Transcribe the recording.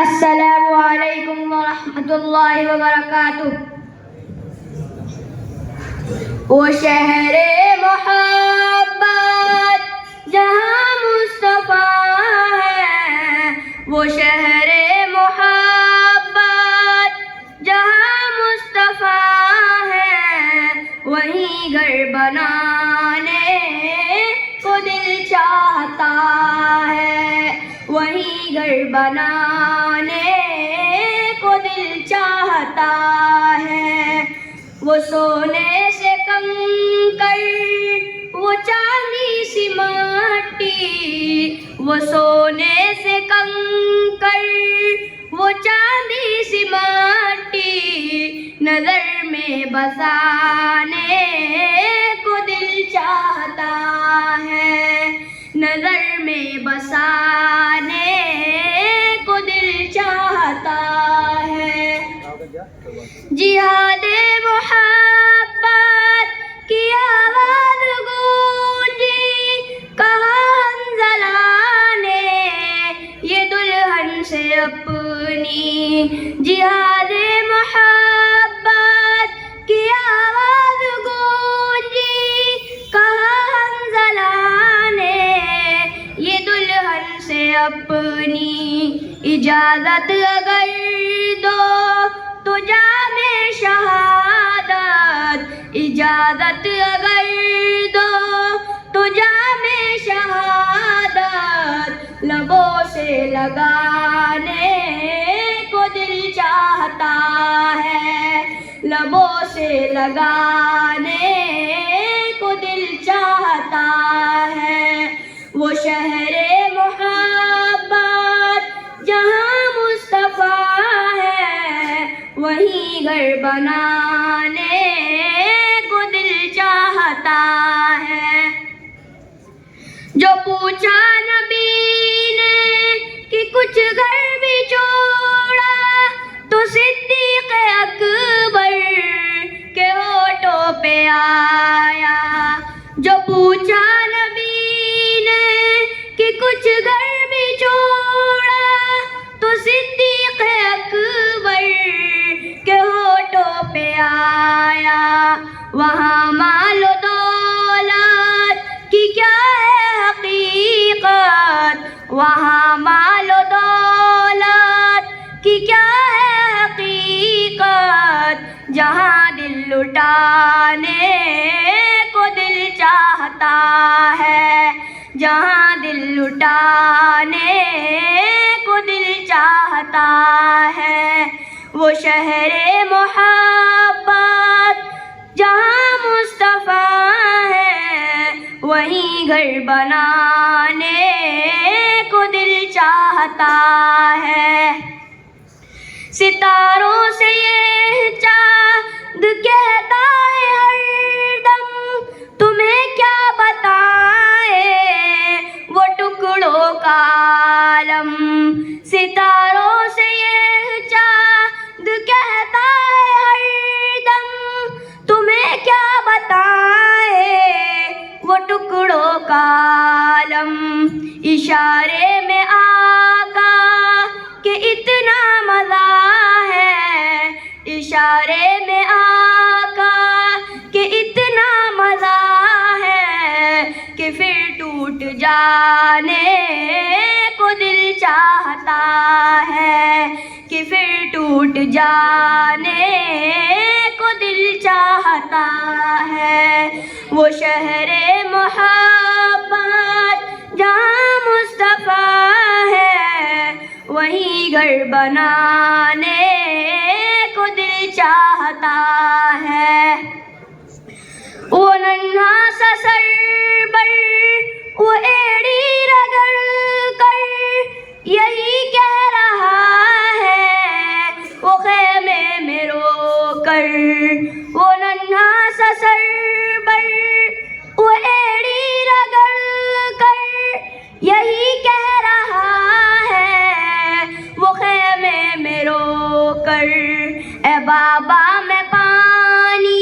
السلام علیکم ورحمۃ اللہ وبرکاتہ۔ وہ شہر محبت جہاں مصطفیٰ ہے، وہ شہر محبت جہاں مصطفیٰ ہے، وہیں گھر بنانے کو دل چاہتا ہے، وہیں گھر بنانے کو دل چاہتا ہے۔ وہ سونے سے کنکر، وہ چاندی سی مٹی، وہ سونے سے کنکر، وہ چاندی سی مٹی، نظر میں بسانے کو دل چاہتا ہے، نظر میں بسانے کو دل چاہتا ہے۔ جہاد محبت کی آواز گونجی، کہا حنظلہ نے یہ دلہن سے اپنی، جہاد محبت کی آواز گونجی، کہا حنظلہ نے یہ دلہن سے اپنی، اجازت اگر دو تو جام شہادت، اجازت اگر دو تو جام شہادت، لبوں سے لگانے کو دل چاہتا ہے، لبوں سے لگانے کو دل چاہتا ہے۔ وہ شہر محبت جہاں مصطفیٰ ہے، وہیں گھر بنانے کو دل چاہتا ہے۔ جو پوچھا نبی نے کہ کچھ گھر بھی چھوڑا، تو صدیق اکبر کے ہونٹوں پہ آیا۔ جو پوچھا نبی نے کہ کچھ گھر بھی چھوڑا، تو صدیق اکبر کے ہونٹوں پہ آیا۔ وہاں مال و دولت کی کیا ہے حقیقت، وہاں مال و دولت کی کیا ہے حقیقت، جہاں دل لٹانے کو دل چاہتا ہے، جہاں دل لٹانے کو دل چاہتا ہے۔ وہ شہر محبت جہاں مصطفیٰ ہے، وہیں گھر بنانے کو دل چاہتا ہے۔ ستاروں سے یہ چاند کہتا ہے ہر دم، تمہیں کیا بتائے وہ ٹکڑوں کا عالم، ستاروں سے یہ چاند کہتا ہے ہر دم، تمہیں کیا بتائے وہ ٹکڑوں کا عالم۔ اشارے میں آقا کہ اتنا مزہ ہے، اشارے میں آقا کہ اتنا مزہ ہے، کہ پھر ٹوٹ جانے کو دل چاہتا ہے، کہ پھر ٹوٹ جانے کو دل چاہتا ہے۔ وہ شہر محبت جہاں مصطفیٰ ہے، وہیں گھر بنانے کو دل چاہتا ہے۔ وہ ننھا سا سربر وہ ایڑی رگڑ کر یہی کہہ رہا ہے، وہ خیمے میں رو کر، وہ ننھا سا سربر وہ ایڑی رگڑ کر یہی کہہ رہا ہے، وہ خیمے میں رو کر، اے بابا میں پانی